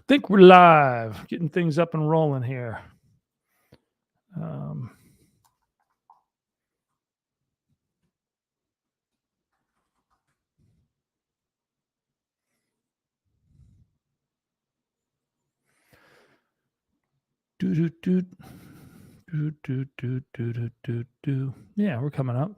I think we're live, getting things up and rolling here. Yeah, we're coming up.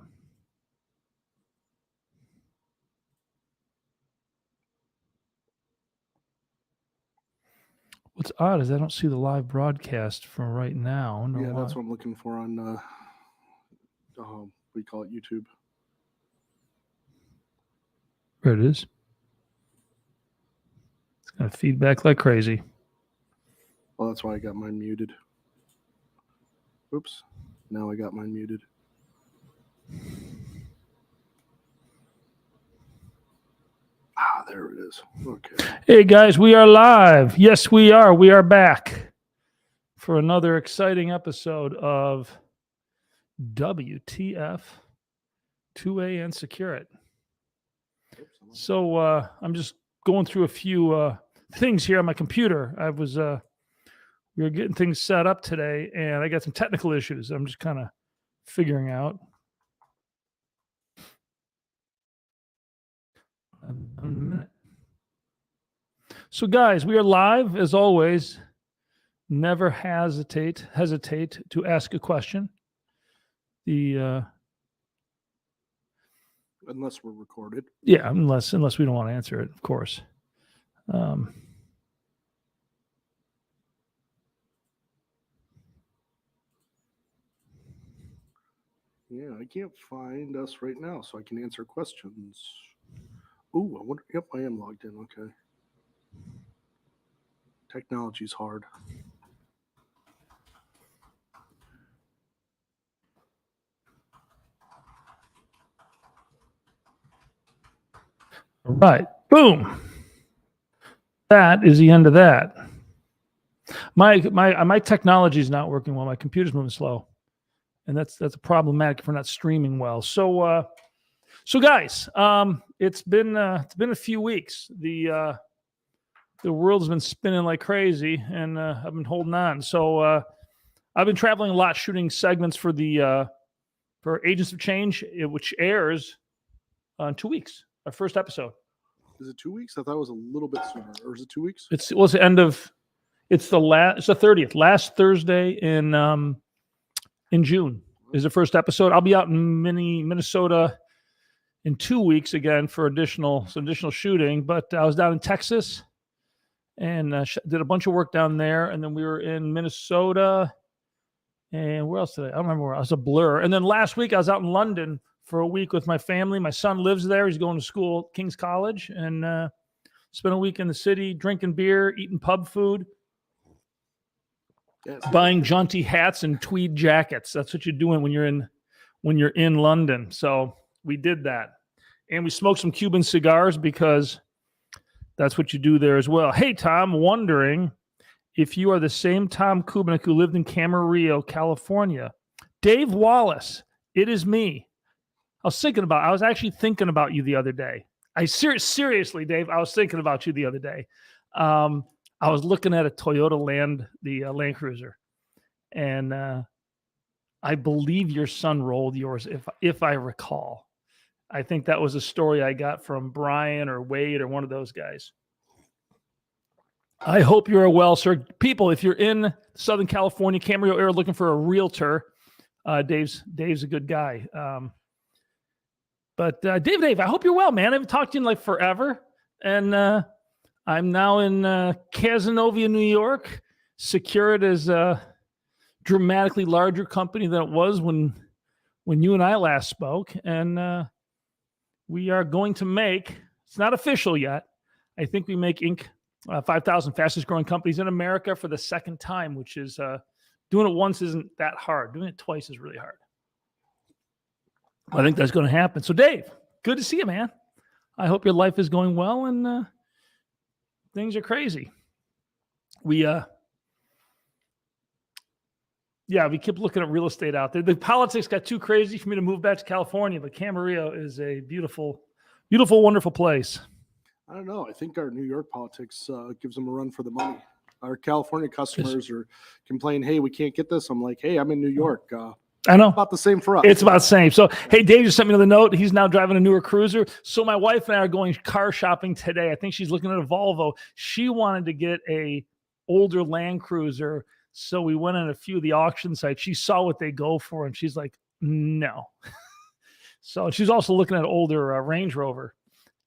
What's odd is I don't see the live broadcast from right now. No, yeah, that's what I'm looking for on, we call it YouTube. There it is. It's going to feedback like crazy. Well, that's why I got mine muted. Oops. Now I got mine muted. Ah, there it is. Okay. Hey, guys, we are live. Yes, we are. We are back for another exciting episode of WTF 2A and SecureIt. So I'm just going through a few things here on my computer. We were getting things set up today, and I got some technical issues I'm just kind of figuring out. A minute. So, guys, we are live as always. Never hesitate to ask a question. Unless we're recorded. Yeah, unless we don't want to answer it, of course. Yeah, I can't find us right now, so I can answer questions. Ooh, I wonder. Yep, I am logged in. Okay. Technology's hard. All right. Boom. That is the end of that. My technology is not working well. My computer's moving slow, and that's problematic if we're not streaming well. So guys, it's been a few weeks. The world's been spinning like crazy, and I've been holding on. So I've been traveling a lot, shooting segments for Agents of Change, which airs in 2 weeks. Our first episode. Is it 2 weeks? I thought it was a little bit sooner. Or is it 2 weeks? It's the 30th. Last Thursday in June is the first episode. I'll be out in Minnesota in 2 weeks again for additional shooting. But I was down in Texas and did a bunch of work down there, and then we were in Minnesota. And where else did I don't remember where. I was a blur. And then last week I was out in London for a week with my family. My son lives there. He's going to school at King's College, and spent a week in the city, drinking beer, eating pub food, buying jaunty hats and tweed jackets. That's what you're doing when you're in London. So we did that, and we smoked some Cuban cigars because that's what you do there as well. Hey, Tom, wondering if you are the same Tom Kubnik who lived in Camarillo, California. Dave Wallace, it is me. I was actually thinking about you the other day. Seriously, Dave, I was thinking about you the other day. I was looking at a Toyota Land Cruiser, and I believe your son rolled yours, if I recall. I think that was a story I got from Brian or Wade or one of those guys. I hope you're well, sir. People, if you're in Southern California, Camarillo area, looking for a realtor, Dave's a good guy. But Dave, I hope you're well, man. I haven't talked to you in like forever. And I'm now in Cazenovia, New York. SecureIt is a dramatically larger company than it was when you and I last spoke. And we are going to make, it's not official yet, I think we make Inc. 5,000 fastest growing companies in America for the second time, which is doing it once isn't that hard. Doing it twice is really hard. I think that's going to happen. So, Dave, good to see you, man. I hope your life is going well and things are crazy. We keep looking at real estate out there. The politics got too crazy for me to move back to California, but Camarillo is a beautiful, beautiful, wonderful place. I don't know. I think our New York politics gives them a run for the money. Our California customers are complaining, hey, we can't get this. I'm like, hey, I'm in New York. I know. About the same for us. It's about the same. So, hey, Dave just sent me another note. He's now driving a newer cruiser. So my wife and I are going car shopping today. I think she's looking at a Volvo. She wanted to get a older Land Cruiser. So we went on a few of the auction sites. She saw what they go for, and she's like, no. So she's also looking at older Range Rover.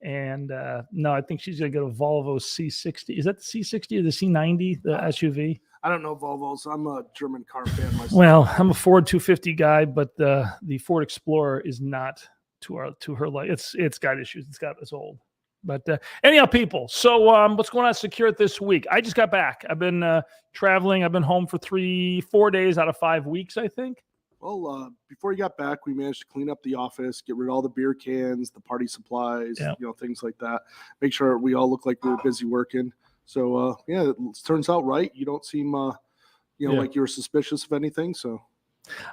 And no, I think she's going to get a Volvo C60. Is that the C60 or the C90, the SUV? I don't know Volvos. I'm a German car fan myself. Well, I'm a Ford 250 guy, but the Ford Explorer is not to her like it's got issues. It's old. But anyhow, people. So what's going on at SecureIt this week? I just got back. I've been traveling. I've been home for 4 days out of 5 weeks, I think. Well, before you got back, we managed to clean up the office, get rid of all the beer cans, the party supplies, things like that. Make sure we all look like we were busy working. So, it turns out right. You don't seem, like you were suspicious of anything. So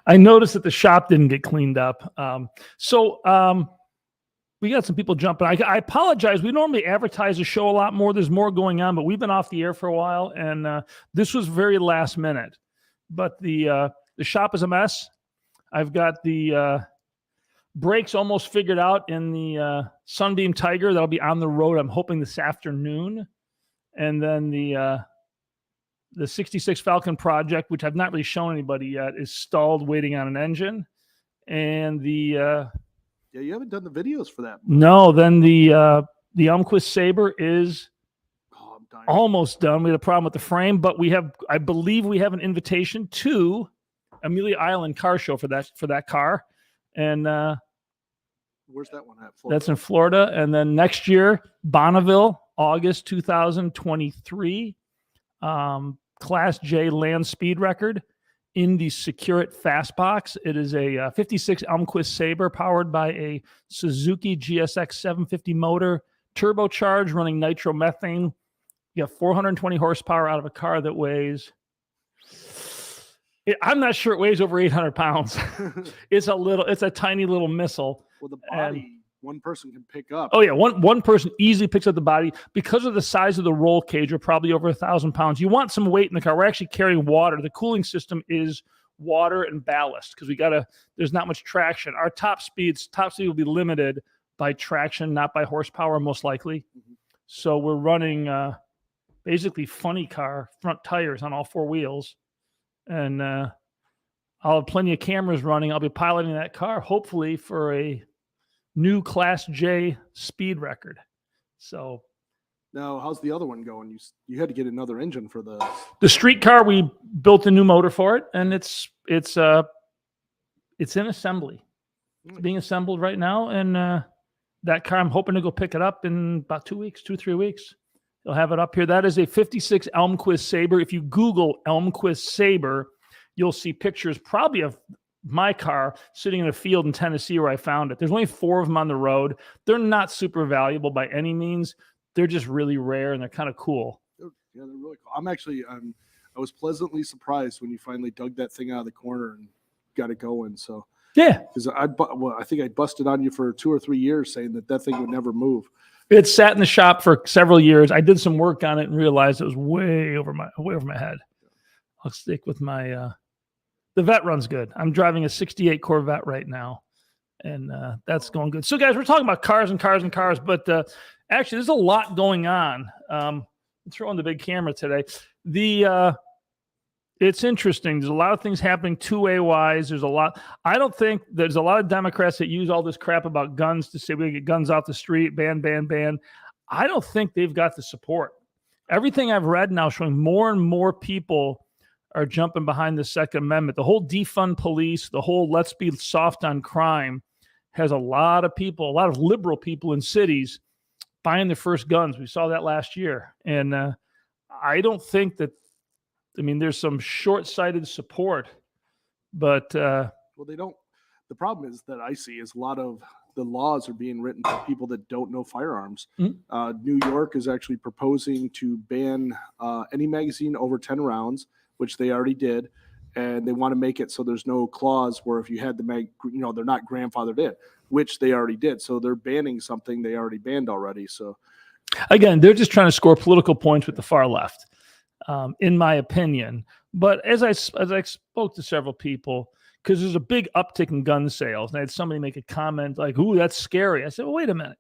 I noticed that the shop didn't get cleaned up. We got some people jumping. I apologize. We normally advertise the show a lot more. There's more going on, but we've been off the air for a while, and this was very last minute. But the shop is a mess. I've got the brakes almost figured out in the Sunbeam Tiger. That'll be on the road, I'm hoping, this afternoon. And then the 66 Falcon Project, which I've not really shown anybody yet, is stalled waiting on an engine. And the you haven't done the videos for that. No, then the Elmquist Sabre is almost done. We had a problem with the frame, but I believe we have an invitation to Amelia Island Car Show for that car. And where's that one at? Florida? That's in Florida. And then next year, Bonneville, August 2023, Class J land speed record in the SecureIt Fastbox. It is a 56 Elmquist Sabre powered by a Suzuki GSX 750 motor, turbocharged, running nitromethane. You have 420 horsepower out of a car that weighs, I'm not sure it weighs over 800 pounds. It's a tiny little missile. Well, the body, one person can pick up. Oh yeah, one person easily picks up the body. Because of the size of the roll cage, we're probably over 1,000 pounds. You want some weight in the car. We're actually carrying water. The cooling system is water and ballast because there's not much traction. Our top speed will be limited by traction, not by horsepower, most likely. Mm-hmm. So we're running basically funny car front tires on all four wheels. And I'll have plenty of cameras running. I'll be piloting that car, hopefully, for a new Class J speed record. So now, how's the other one going? You had to get another engine for the street car. We built a new motor for it, and it's in assembly. It's being assembled right now, and that car, I'm hoping to go pick it up in about 2 weeks, 2-3 weeks. They'll have it up here. That is a 56 Elmquist Sabre. If you Google Elmquist Sabre, you'll see pictures probably of my car sitting in a field in Tennessee where I found it. There's only 4 of them on the road. They're not super valuable by any means. They're just really rare, and they're kind of cool. Yeah, they're really cool. I was pleasantly surprised when you finally dug that thing out of the corner and got it going. So yeah, because I think I busted on you for 2 or 3 years saying that thing would never move. It sat in the shop for several years. I did some work on it and realized it was way over my head. I'll stick with my the Vet runs good. I'm driving a 68 Corvette right now, and that's going good. So, guys, we're talking about cars, but actually, there's a lot going on. I'm throwing the big camera today. It's interesting. There's a lot of things happening 2A wise. I don't think there's a lot of Democrats that use all this crap about guns to say we get guns off the street, ban. I don't think they've got the support. Everything I've read now showing more and more people are jumping behind the Second Amendment. The whole defund police, the whole let's be soft on crime has a lot of people, a lot of liberal people in cities buying their first guns. We saw that last year. And I don't think that, there's some short-sighted support, but well, they don't. The problem is that I see is a lot of the laws are being written for people that don't know firearms. Mm-hmm. New York is actually proposing to ban any magazine over 10 rounds, which they already did, and they want to make it so there's no clause where if you had the they're not grandfathered in, which they already did. So they're banning something they already banned already. So Again, they're just trying to score political points with the far left, in my opinion. But as I spoke to several people, because there's a big uptick in gun sales, and I had somebody make a comment like, "Ooh, that's scary." I said, "Well, wait a minute.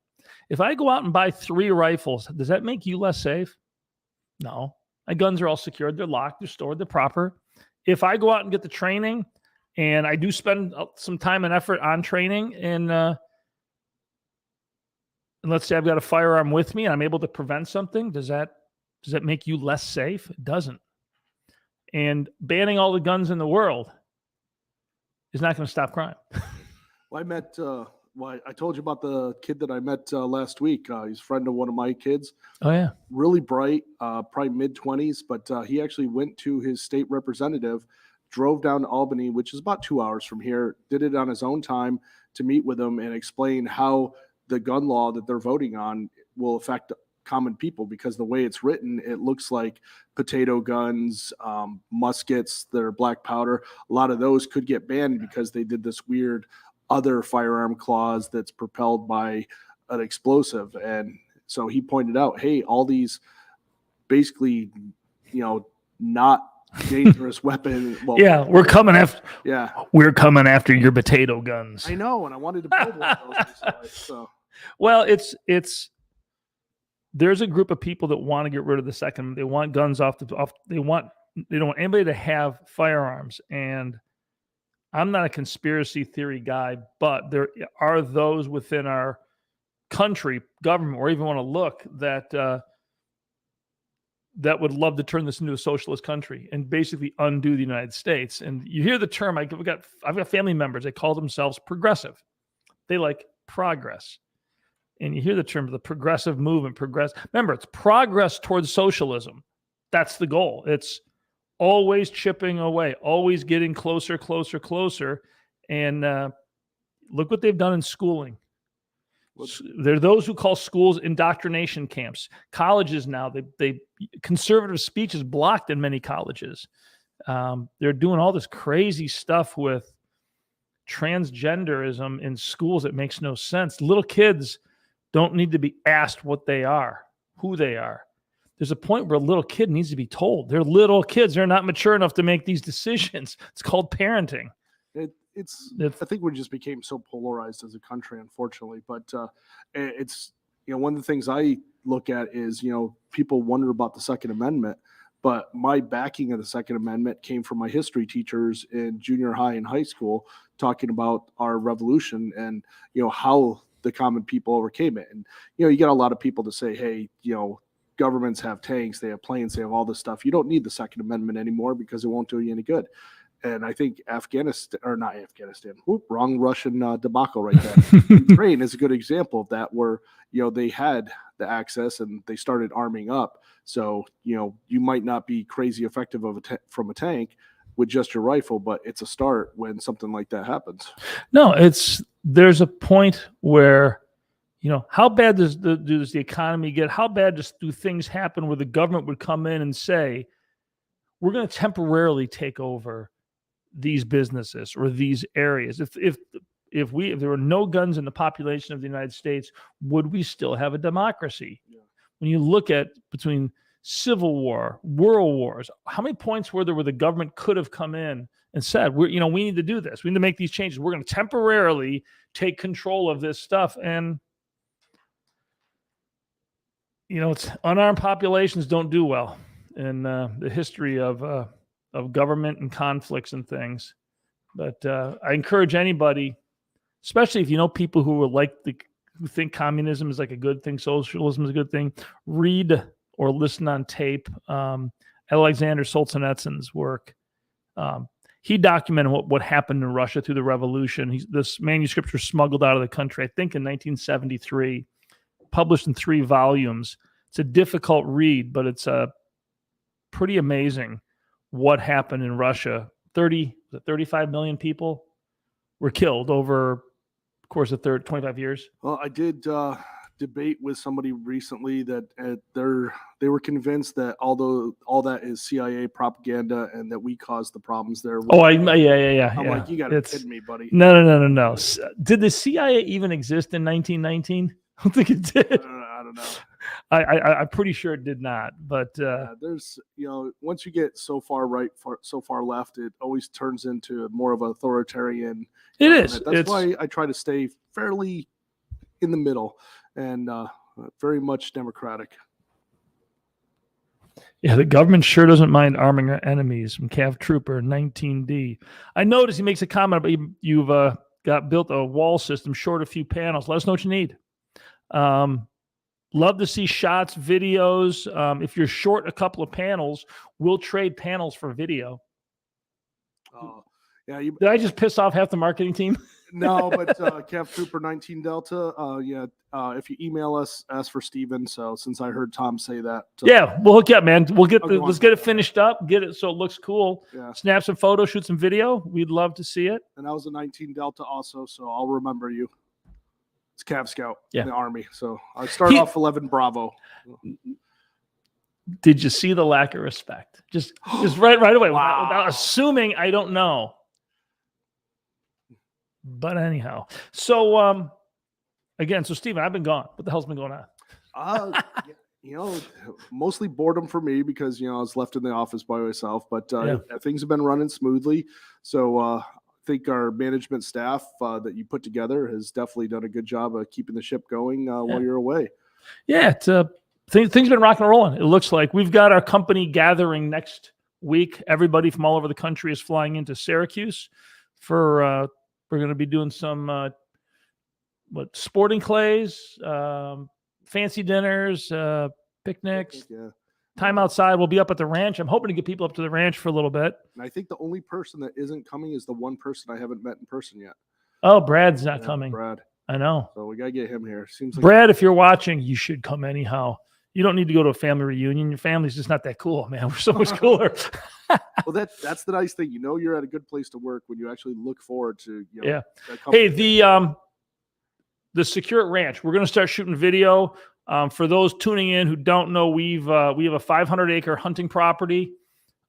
If I go out and buy 3 rifles, does that make you less safe? No. My guns are all secured. They're locked. They're stored. They're proper. If I go out and get the training, and I do spend some time and effort on training, and let's say I've got a firearm with me and I'm able to prevent something, does that make you less safe? It doesn't. And banning all the guns in the world is not going to stop crime." Well, I met, I told you about the kid that I met last week. He's a friend of one of my kids. Oh, yeah. Really bright, probably mid-20s, but he actually went to his state representative, drove down to Albany, which is about 2 hours from here, did it on his own time to meet with him and explain how the gun law that they're voting on will affect common people, because the way it's written, it looks like potato guns, muskets that are black powder, a lot of those could get banned because they did this weird other firearm clause that's propelled by an explosive. And so he pointed out, hey, all these basically, not dangerous weapon. Well, yeah, we're coming after. Yeah, we're coming after your potato guns. I know, and I wanted to build one of those recently, so. Well, there's a group of people that want to get rid of the Second. They want guns off. They don't want anybody to have firearms. And I'm not a conspiracy theory guy, but there are those within our country, government, or even want to look that would love to turn this into a socialist country and basically undo the United States. And you hear the term. I've got family members. They call themselves progressive. They like progress. And you hear the term, the progressive movement, Remember, it's progress towards socialism. That's the goal. It's always chipping away, always getting closer, closer, closer. And look what they've done in schooling. There are those who call schools indoctrination camps. Colleges now, they conservative speech is blocked in many colleges. They're doing all this crazy stuff with transgenderism in schools that makes no sense. Little kids don't need to be asked what they are, who they are. There's a point where a little kid needs to be told. They're little kids. They're not mature enough to make these decisions. It's called parenting. I think we just became so polarized as a country, unfortunately. But it's, one of the things I look at is, people wonder about the Second Amendment. But my backing of the Second Amendment came from my history teachers in junior high and high school, talking about our revolution and, how the common people overcame it. And, you get a lot of people to say, hey, governments have tanks, they have planes, they have all this stuff. You don't need the Second Amendment anymore because it won't do you any good. And I think wrong Russian debacle right there. Ukraine is a good example of that, where, they had the access and they started arming up. So, you might not be crazy effective from a tank with just your rifle, but it's a start when something like that happens. No, there's a point where, how bad does the economy get? How bad do things happen where the government would come in and say, we're going to temporarily take over these businesses or these areas? If there were no guns in the population of the United States, would we still have a democracy? Yeah. When you look at between Civil War, World Wars, how many points were there where the government could have come in and said, we need to do this. We need to make these changes. We're going to temporarily take control of this stuff. And, it's unarmed populations don't do well in the history of government and conflicts and things. But I encourage anybody, especially if you know people who who think communism is like a good thing, socialism is a good thing, read or listen on tape Alexander Solzhenitsyn's work. He documented what happened in Russia through the revolution. This manuscripts were smuggled out of the country, I think in 1973, published in 3 volumes. It's a difficult read, but it's pretty amazing what happened in Russia. 35 million people were killed over the course of 25 years. Well, I did debate with somebody recently that they were convinced that although all that is CIA propaganda and that we caused the problems there. Yeah. I'm like, you got to kid me, buddy. No. Did the CIA even exist in 1919? I don't think it did. I don't know. I'm pretty sure it did not. But there's, once you get so far right, so far left, it always turns into more of an authoritarian. It is. That's why I try to stay fairly in the middle and very much democratic. Yeah, the government sure doesn't mind arming our enemies. From Cav Trooper 19D. I noticed he makes a comment about you've got built a wall system, short a few panels. Let us know what you need. Love to see shots, videos. If you're short a couple of panels, we'll trade panels for video. Yeah. Did I just piss off half the marketing team? No, but Cav Trooper 19 Delta, if you email us, ask for Steven. So since I heard Tom say that. Yeah, we'll hook you up, man. Let's get it finished up, get it so it looks cool. Yeah. Snap some photos, shoot some video. We'd love to see it. And I was a 19 Delta also, so I'll remember you. It's Cav Scout in the Army. So I start off 11 Bravo. Did you see the lack of respect? Just right away, Wow. without assuming I don't know. But anyhow, so again, so Steven, I've been gone. What the hell's been going on? Mostly boredom for me because I was left in the office by myself. But things have been running smoothly. So I think our management staff that you put together has definitely done a good job of keeping the ship going while you're away. Yeah, it's things been rocking and rolling. It looks like we've got our company gathering next week. Everybody from all over the country is flying into Syracuse for. We're going to be doing some sporting clays, fancy dinners, picnics, time outside. We'll be up at the ranch. I'm hoping to get people up to the ranch for a little bit. And I think the only person that isn't coming is the one person I haven't met in person yet. Oh, Brad's not coming. Brad. I know. So we got to get him here. Seems like Brad, if you're watching, you should come anyhow. You don't need to go to a family reunion. Your family's just not that cool, man. We're so much cooler. Well, that's the nice thing. You're at a good place to work when you actually look forward to. Hey, the SecureIt Ranch. We're going to start shooting video. For those tuning in who don't know, we have a 500-acre hunting property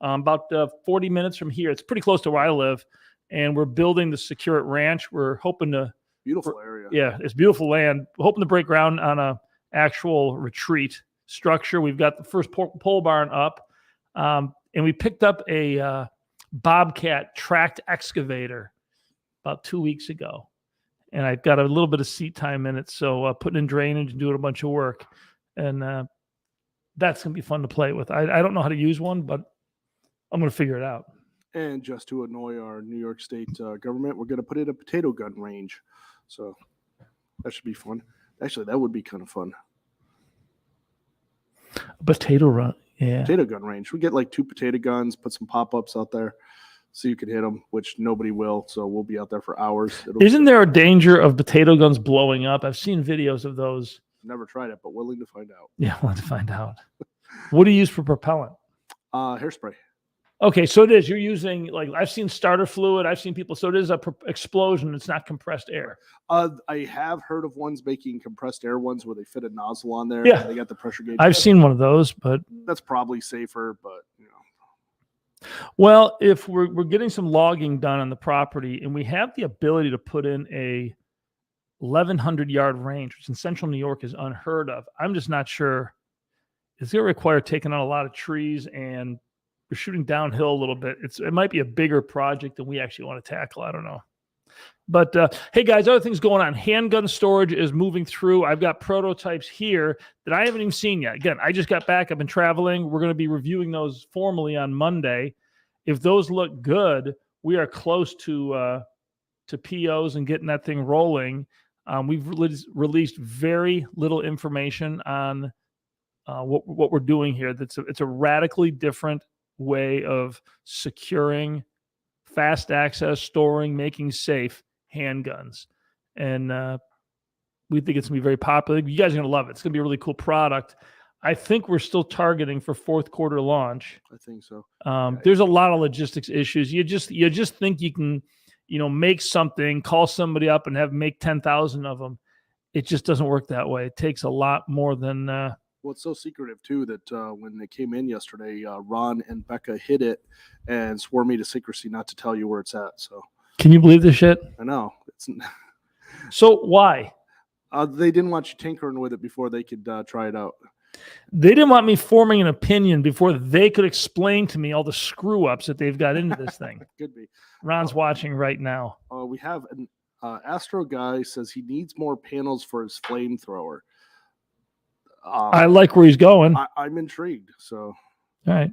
about 40 minutes from here. It's pretty close to where I live, and we're building the SecureIt Ranch. We're hoping to beautiful area. Yeah, it's beautiful land. We're hoping to break ground on a actual retreat structure. We've got the first pole barn up, and we picked up a Bobcat tracked excavator about 2 weeks ago, and I've got a little bit of seat time in it, so putting in drainage and doing a bunch of work, and that's gonna be fun to play with. I don't know how to use one, but I'm gonna figure it out. And just to annoy our New York State government, we're gonna put in a potato gun range, so that should be fun. Actually, that would be kind of fun. Potato run, yeah. Potato gun range. We get like 2 potato guns, put some pop-ups out there so you can hit them, which nobody will. So we'll be out there for hours. Isn't there a danger of potato guns blowing up? I've seen videos of those. Never tried it, but willing to find out. Yeah, willing to find out. What do you use for propellant? Hairspray. Okay, so it is. You're using, like, I've seen starter fluid. I've seen people. So it is a explosion. It's not compressed air. I have heard of ones making compressed air ones where they fit a nozzle on there. Yeah. And they got the pressure gauge. I've seen one of those, but that's probably safer. But well, if we're getting some logging done on the property, and we have the ability to put in a 1,100-yard range, which in central New York is unheard of. I'm just not sure. It's going to require taking out a lot of trees, and we're shooting downhill a little bit. It might be a bigger project than we actually want to tackle. I don't know. But hey, guys, other things going on. Handgun storage is moving through. I've got prototypes here that I haven't even seen yet. Again, I just got back. I've been traveling. We're going to be reviewing those formally on Monday. If those look good, we are close to POs and getting that thing rolling. We've released very little information on what we're doing here. It's a radically different way of securing, fast access, storing, making safe handguns. And we think it's going to be very popular. You guys are going to love it. It's going to be a really cool product. I think we're still targeting for fourth quarter launch. I think so. There's a lot of logistics issues. You just think you can, make something, call somebody up and make 10,000 of them. It just doesn't work that way. It takes a lot more than. Well, it's so secretive too that when they came in yesterday, Ron and Becca hid it and swore me to secrecy not to tell you where it's at. So. Can you believe this shit? I know. So why? They didn't want you tinkering with it before they could try it out. They didn't want me forming an opinion before they could explain to me all the screw ups that they've got into this thing. Could be. Ron's watching right now. We have an Astro guy says he needs more panels for his flamethrower. I like where he's going. I'm intrigued. So, all right.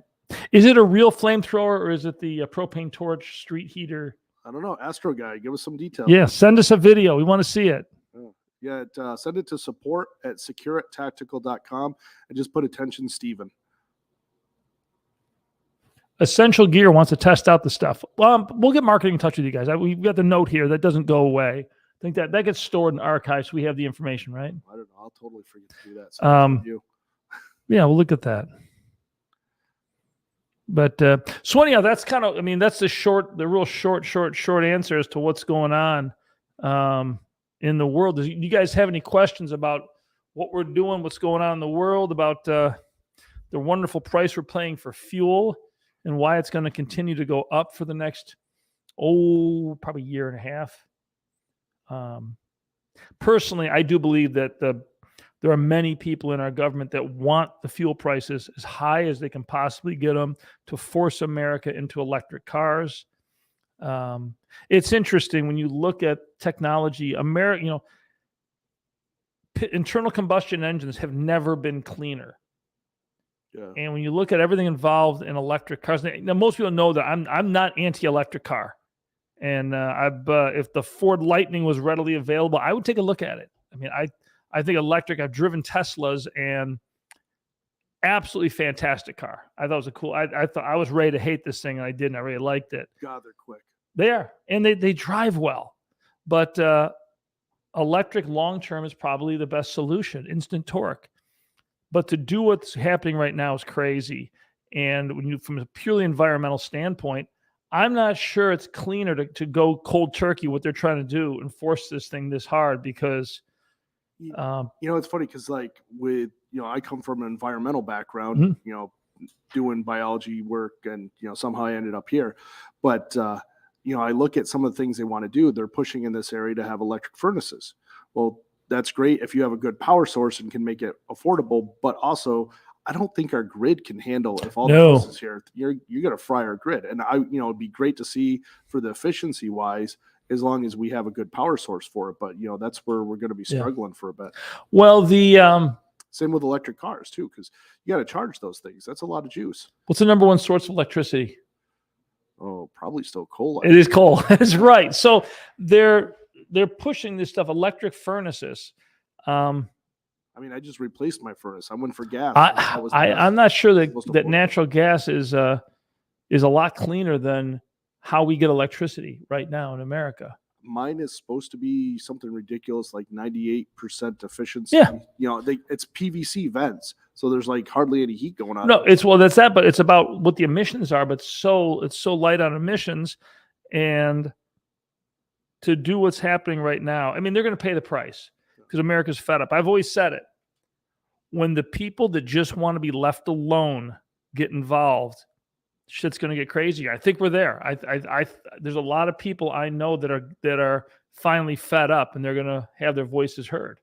Is it a real flamethrower or is it the propane torch street heater? I don't know. Astro guy, give us some details. Yeah, send us a video. We want to see it. Yeah, send it to support@secureittactical.com and just put attention, Steven. Essential Gear wants to test out the stuff. Well, we'll get marketing in touch with you guys. We've got the note here that doesn't go away. I think that gets stored in archives. So we have the information, right? I don't know. I'll totally forget to do that. So yeah, we'll look at that. But so anyhow, that's kind of, I mean, that's the real short answer as to what's going on in the world. Do you guys have any questions about what we're doing, what's going on in the world, about the wonderful price we're paying for fuel and why it's going to continue to go up for the next, probably year and a half? Personally, I do believe that there are many people in our government that want the fuel prices as high as they can possibly get them to force America into electric cars. It's interesting when you look at technology. Internal combustion engines have never been cleaner. Yeah. And when you look at everything involved in electric cars, now most people know that I'm not anti-electric car, and if the Ford Lightning was readily available, I would take a look at it. I mean, I think electric. I've driven Teslas and absolutely fantastic car. I thought it was a cool. I thought I was ready to hate this thing, and I didn't. I really liked it. God, they're quick. They are, and they drive well. But electric long term is probably the best solution. Instant torque. But to do what's happening right now is crazy. And from a purely environmental standpoint, I'm not sure it's cleaner to go cold turkey what they're trying to do and force this thing this hard because. It's funny because I come from an environmental background, doing biology work and, somehow I ended up here. But, I look at some of the things they want to do. They're pushing in this area to have electric furnaces. Well, that's great if you have a good power source and can make it affordable. But also, I don't think our grid can handle if all the houses here, you're going to fry our grid. And it'd be great to see for the efficiency wise, as long as we have a good power source for it. But, that's where we're going to be struggling for a bit. Well, same with electric cars too, because you got to charge those things. That's a lot of juice. What's the number one source of electricity? Oh, probably still coal. It is coal. That's right. So they're pushing this stuff, electric furnaces. I just replaced my furnace. I went for gas. I'm not sure that natural gas is a lot cleaner than how we get electricity right now in America. Mine is supposed to be something ridiculous, like 98% efficiency. Yeah. It's PVC vents, so there's like hardly any heat going on. No, that's that, but it's about what the emissions are. But it's so light on emissions, and to do what's happening right now, I mean, they're going to pay the price because America's fed up. I've always said it. When the people that just want to be left alone get involved, shit's going to get crazier. I think we're there. There's a lot of people I know that are finally fed up, and they're going to have their voices heard.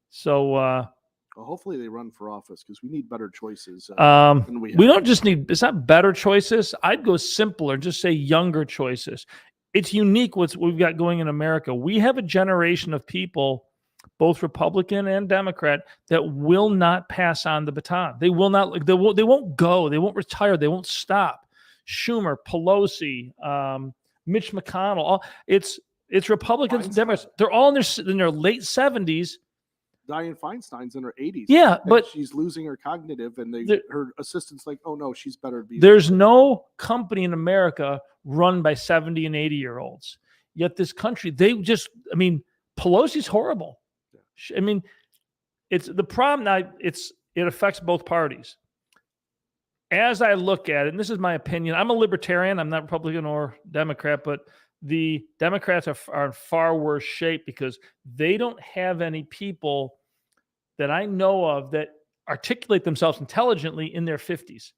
So hopefully they run for office because we need better choices. Than we don't just need. It's not better choices. I'd go simpler. Just say younger choices. It's unique what we've got going in America. We have a generation of people, both Republican and Democrat, that will not pass on the baton. They will not. They won't go. They won't retire. They won't stop. Schumer, Pelosi, Mitch McConnell. It's Republicans and Democrats. They're all in their late 70s. Dianne Feinstein's in her 80s. Yeah, but she's losing her cognitive, and her assistant's like, "Oh no, she's better to be." There's no company in America run by 70 and 80-year-olds. Yet this country, Pelosi's horrible. Yeah. I mean, it's the problem now. It affects both parties. As I look at it, and this is my opinion, I'm a libertarian. I'm not Republican or Democrat, but the Democrats are in far worse shape because they don't have any people that I know of that articulate themselves intelligently in their 50s.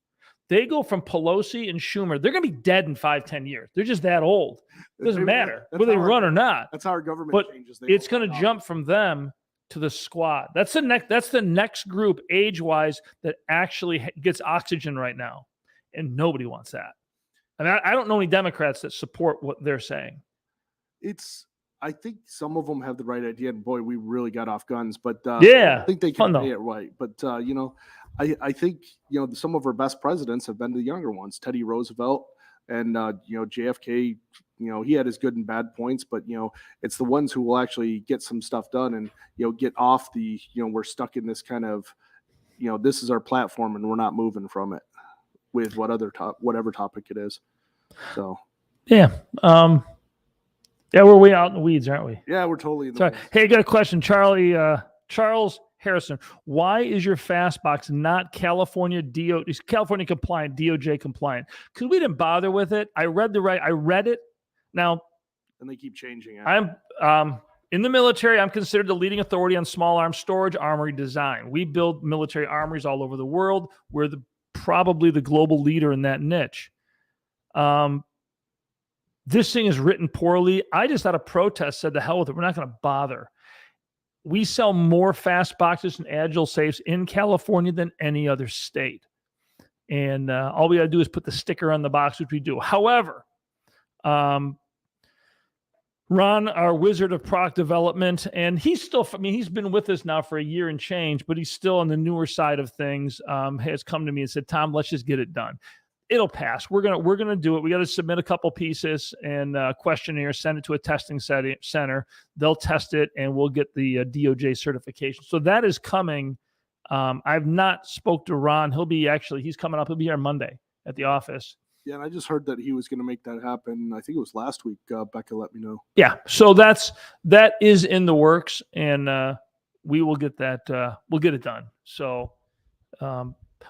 They go from Pelosi and Schumer. They're going to be dead in 5-10 years. They're just that old. It doesn't matter whether they run or not. That's how our government changes. It's going to jump from them to the squad. That's the next group age-wise that actually gets oxygen right now. And nobody wants that. I mean, I don't know any Democrats that support what they're saying. I think some of them have the right idea, and boy, we really got off guns, but I think they can say it right. But I think some of our best presidents have been the younger ones. Teddy Roosevelt and JFK. He had his good and bad points, but it's the ones who will actually get some stuff done and get off the we're stuck in this kind of this is our platform and we're not moving from it with whatever topic it is. So yeah. Yeah, we're way out in the weeds, aren't we? Yeah, we're totally in the weeds. Hey, I got a question. Charles Harrison, why is your Fastbox not California compliant, DOJ compliant? Because we didn't bother with it. I read it. Now, and they keep changing it. I'm in the military. I'm considered the leading authority on small arms storage, armory design. We build military armories all over the world. We're probably the global leader in that niche. This thing is written poorly. I just out of protest said, the hell with it. We're not going to bother. We sell more fast boxes and agile safes in California than any other state. And all we got to do is put the sticker on the box, which we do. However, Ron, our wizard of product development, and he's been with us now for a year and change, but he's still on the newer side of things, has come to me and said, Tom, let's just get it done. It'll pass. We're gonna do it. We got to submit a couple pieces and questionnaire, send it to a testing center. They'll test it, and we'll get the DOJ certification. So that is coming. I've not spoke to Ron. He's coming up. He'll be here Monday at the office. Yeah, and I just heard that he was going to make that happen. I think it was last week. Becca let me know. Yeah, so that is in the works, and we will get that. We'll get it done. So.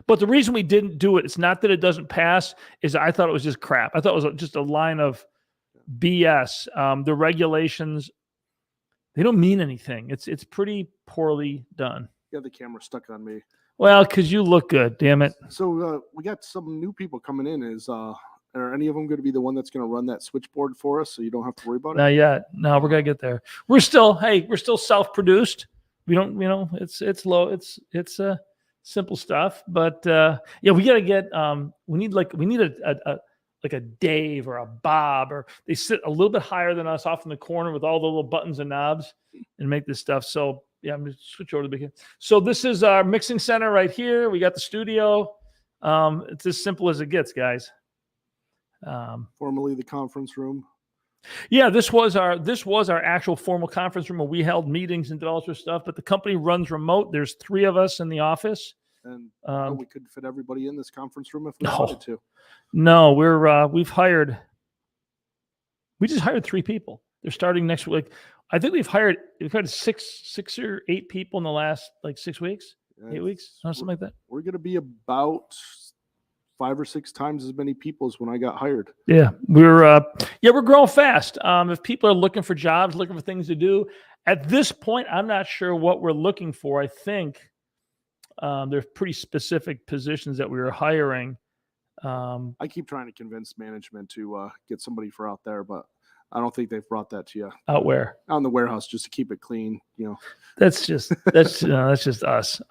But the reason we didn't do it, it's not that it doesn't pass, is I thought it was just crap. I thought it was just a line of BS. The regulations, they don't mean anything. It's pretty poorly done. Yeah, the camera's stuck on me. Well, because you look good, damn it. So we got some new people coming in. Are any of them going to be the one that's going to run that switchboard for us so you don't have to worry about it? Not yet. No, we're going to get there. We're still self-produced. We don't, it's low. It's simple stuff, but we got to get. We need a Dave or a Bob, or they sit a little bit higher than us, off in the corner with all the little buttons and knobs, and make this stuff. So yeah, I'm gonna switch over to the beginning. So this is our mixing center right here. We got the studio. It's as simple as it gets, guys. Formerly the conference room. Yeah, this was our actual formal conference room where we held meetings and did all sorts of stuff. But the company runs remote. There's 3 of us in the office, and we could fit everybody in this conference room if we wanted to. No, we just hired 3 people. They're starting next week. I think we've hired 6 or 8 people in the last 6 weeks, 8 weeks, something like that. We're going to be about 5 or 6 times as many people as when I got hired. Yeah, we're growing fast. If people are looking for jobs, looking for things to do, at this point, I'm not sure what we're looking for. I think there's pretty specific positions that we were hiring. I keep trying to convince management to get somebody for out there, but I don't think they've brought that to you. Out where? Out in the warehouse, just to keep it clean. That's just us.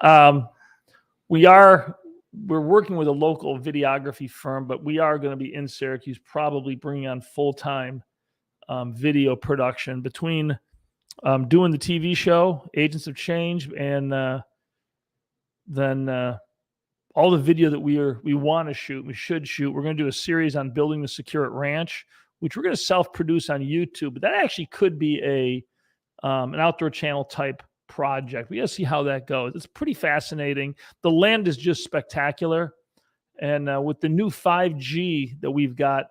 We're working with a local videography firm, but we are going to be in Syracuse, probably bringing on full-time video production between doing the TV show, Agents of Change, and then all the video that we want to shoot, we should shoot. We're going to do a series on building the SecureIt ranch, which we're going to self-produce on YouTube. But that actually could be an outdoor channel type project. We got to see how that goes. It's pretty fascinating. The land is just spectacular, and with the new 5G that we've got,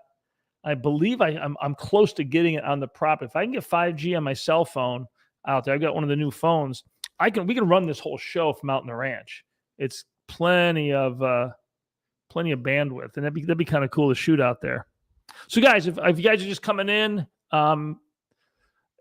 I believe I'm close to getting it on the property. If I can get 5G on my cell phone out there, I've got one of the new phones. We can run this whole show from out in the ranch. It's plenty of bandwidth, and that'd be kind of cool to shoot out there. So guys, if you guys are just coming in,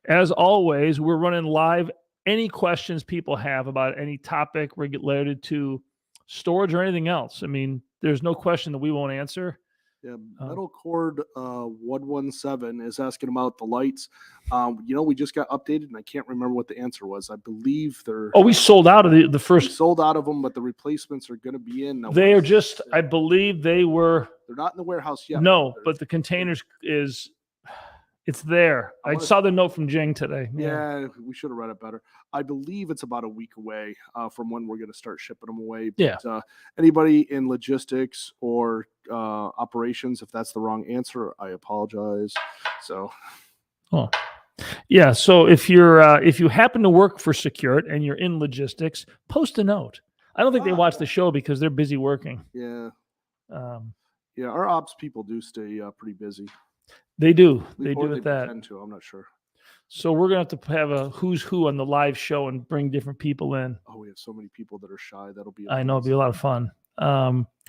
as always, we're running live. Any questions people have about any topic related to storage or anything else, I mean, there's no question that we won't answer. Yeah, Metal Cord 117 is asking about the lights. We just got updated, and I can't remember what the answer was. I believe they're. Oh, we sold out of the We first. sold out of them, but the replacements are going to be in. Now, They are just, I believe they were. They're not in the warehouse yet. No, but the containers is. It's there. I saw the note from Jing today. Yeah, we should have read it better. I believe it's about a week away from when we're going to start shipping them away. But, anybody in logistics or operations, if that's the wrong answer, I apologize. So, yeah. So if you happen to work for SecureIt and you're in logistics, post a note. I don't think they watch the show because they're busy working. Yeah. Our ops people do stay pretty busy. They do. They do with that. I'm not sure. So we're going to have a who's who on the live show and bring different people in. Oh, we have so many people that are shy. That'll be. I know it'll be a lot of fun.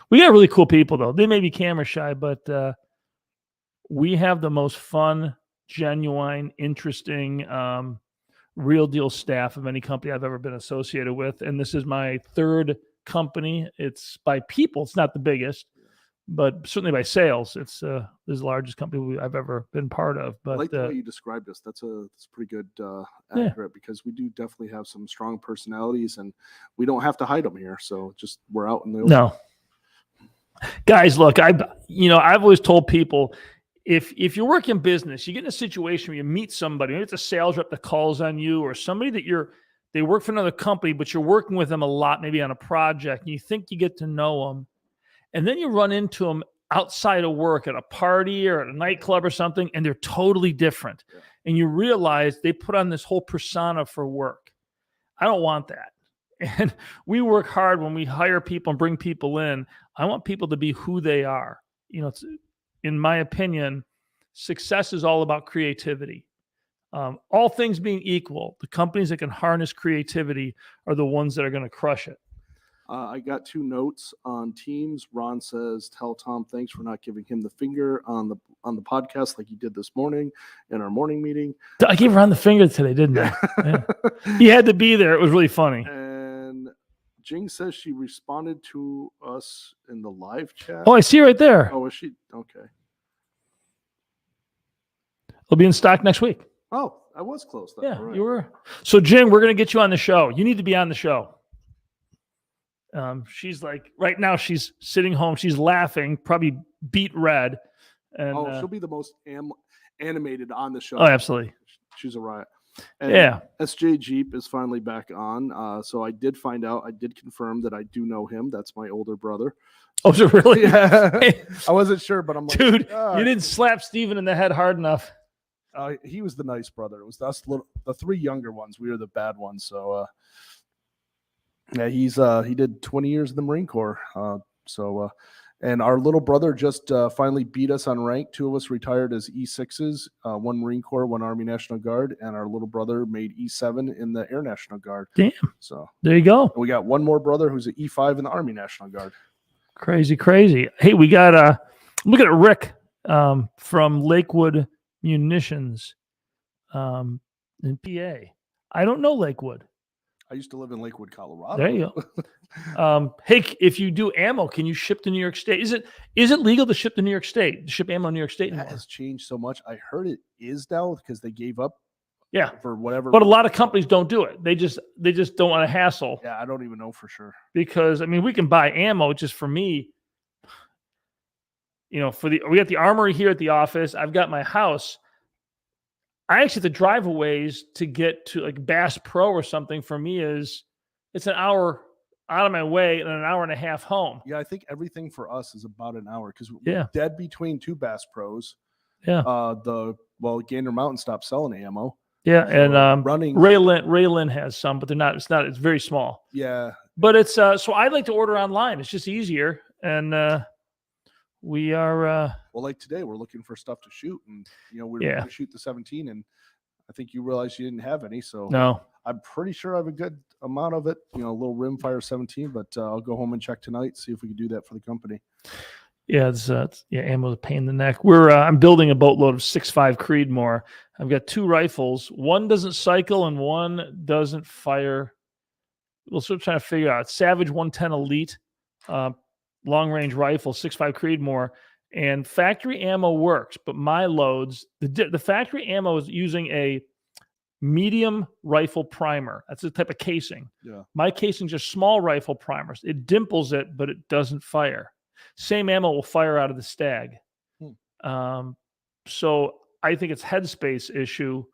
We got really cool people though. They may be camera shy, but we have the most fun, genuine, interesting, real deal staff of any company I've ever been associated with. And this is my third company. It's by people. It's not the biggest, but certainly by sales, it's the largest company I've ever been part of. But I like the way you described us. That's pretty good, accurate, because we do definitely have some strong personalities, and we don't have to hide them here. So just we're out in the open. No, guys, look, I've always told people, if you work in business, you get in a situation where you meet somebody, maybe it's a sales rep that calls on you, or somebody that they work for another company, but you're working with them a lot, maybe on a project, and you think you get to know them. And then you run into them outside of work at a party or at a nightclub or something, and they're totally different. Yeah. And you realize they put on this whole persona for work. I don't want that. And we work hard when we hire people and bring people in. I want people to be who they are. In my opinion, success is all about creativity. All things being equal, the companies that can harness creativity are the ones that are going to crush it. I got 2 notes on Teams. Ron says, "Tell Tom thanks for not giving him the finger on the podcast like you did this morning in our morning meeting." I gave Ron the finger today, didn't I? Yeah. He had to be there. It was really funny. And Jing says she responded to us in the live chat. Oh, I see her right there. Oh, is she? Okay. It'll be in stock next week. Oh, I was close. Yeah, right. You were. So, Jing, we're going to get you on the show. You need to be on the show. She's like, right now she's sitting home. She's laughing, probably beet red. And, she'll be the most animated on the show. Oh, absolutely. She's a riot. And yeah. SJ Jeep is finally back on. So I did confirm that I do know him. That's my older brother. Oh, is it really? Yeah. I wasn't sure, but I'm like, dude, you didn't slap Steven in the head hard enough. He was the nice brother. It was us, the 3 younger ones. We were the bad ones. So, yeah, he did 20 years in the Marine Corps. And our little brother just finally beat us on rank. 2 of us retired as E6s, 1 Marine Corps, 1 Army National Guard, and our little brother made E7 in the Air National Guard. Damn. So there you go. We got 1 more brother who's an E5 in the Army National Guard. Crazy. Hey, we got look at Rick from Lakewood Munitions in PA. I don't know Lakewood. I used to live in Lakewood, Colorado. There you go. Hey, if you do ammo, can you ship to New York State? Is it legal to ship to New York State? To ship ammo in New York State anymore? That has changed so much. I heard it is now because they gave up. Yeah, for whatever. But a lot of companies don't do it. They just don't want to hassle. Yeah, I don't even know for sure. Because I mean, we can buy ammo. Just for me, we got the armory here at the office. I've got my house. I actually have to drive a ways to get to like Bass Pro or something. For me, it's an hour out of my way and an hour and a half home. Yeah, I think everything for us is about an hour because we're dead between 2 Bass Pros. Yeah. Gander Mountain stopped selling ammo. Yeah, so and running. Raylin has some, but they're not. It's very small. Yeah. But it's so I like to order online. It's just easier, and we are. Like today, we're looking for stuff to shoot, and we're going to shoot the 17, and I think you realized you didn't have any, so no. I'm pretty sure I have a good amount of it. A little rimfire 17, but I'll go home and check tonight, see if we can do that for the company. Yeah, ammo's a pain in the neck. I'm building a boatload of 6.5 Creedmoor. I've got 2 rifles. One doesn't cycle and one doesn't fire. We'll sort of try to figure out. Savage 110 Elite, long range rifle, 6.5 Creedmoor, And factory ammo works, but my loads, the factory ammo is using a medium rifle primer. That's the type of casing. Yeah. My casings are small rifle primers. It dimples it, but it doesn't fire. Same ammo will fire out of the Stag. So I think it's headspace issue.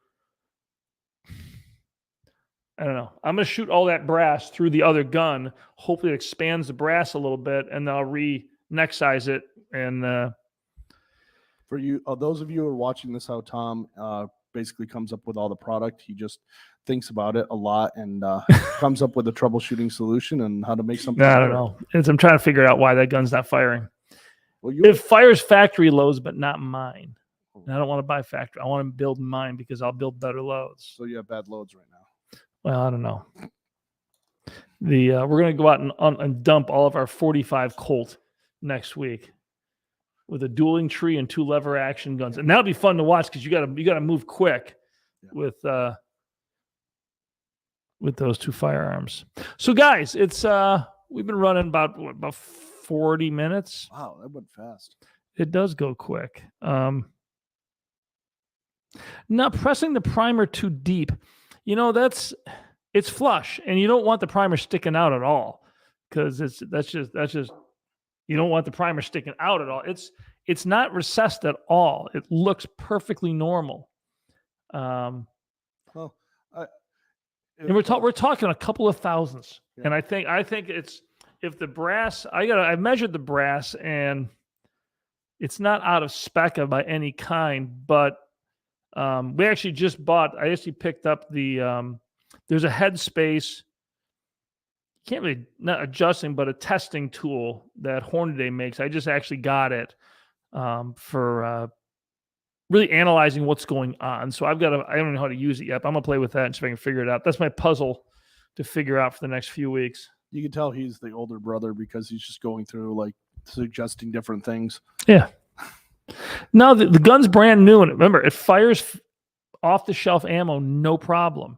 I don't know. I'm going to shoot all that brass through the other gun. Hopefully it expands the brass a little bit, and then I'll neck size it. And for you, those of you who are watching this, how Tom basically comes up with all the product. He just thinks about it a lot and comes up with a troubleshooting solution and how to make something. I don't know. I'm trying to figure out why that gun's not firing. Well, it fires factory loads, but not mine. And I don't want to buy factory. I want to build mine because I'll build better loads. So you have bad loads right now. Well, I don't know. We're going to go out and dump all of our 45 Colt next week with a dueling tree and 2 lever action guns, and that'll be fun to watch because you got to move quick with those 2 firearms. So, guys, it's we've been running about 40 minutes. Wow, that went fast. It does go quick. Not pressing the primer too deep. It's flush, and you don't want the primer sticking out at all because that's just you don't want the primer sticking out at all. It's not recessed at all. It looks perfectly normal. And we're talking a couple of thousands, and I think it's if the brass. I measured the brass, and it's not out of spec by any kind, but. We actually just bought. I actually picked up the. There's a headspace. Can't really not adjusting, but a testing tool that Hornady makes. I just actually got it for really analyzing what's going on. So I don't know how to use it yet. But I'm gonna play with that and see if I can figure it out. That's my puzzle to figure out for the next few weeks. You can tell he's the older brother because he's just going through like suggesting different things. Yeah. No, the gun's brand new, and remember, it fires off-the-shelf ammo, no problem.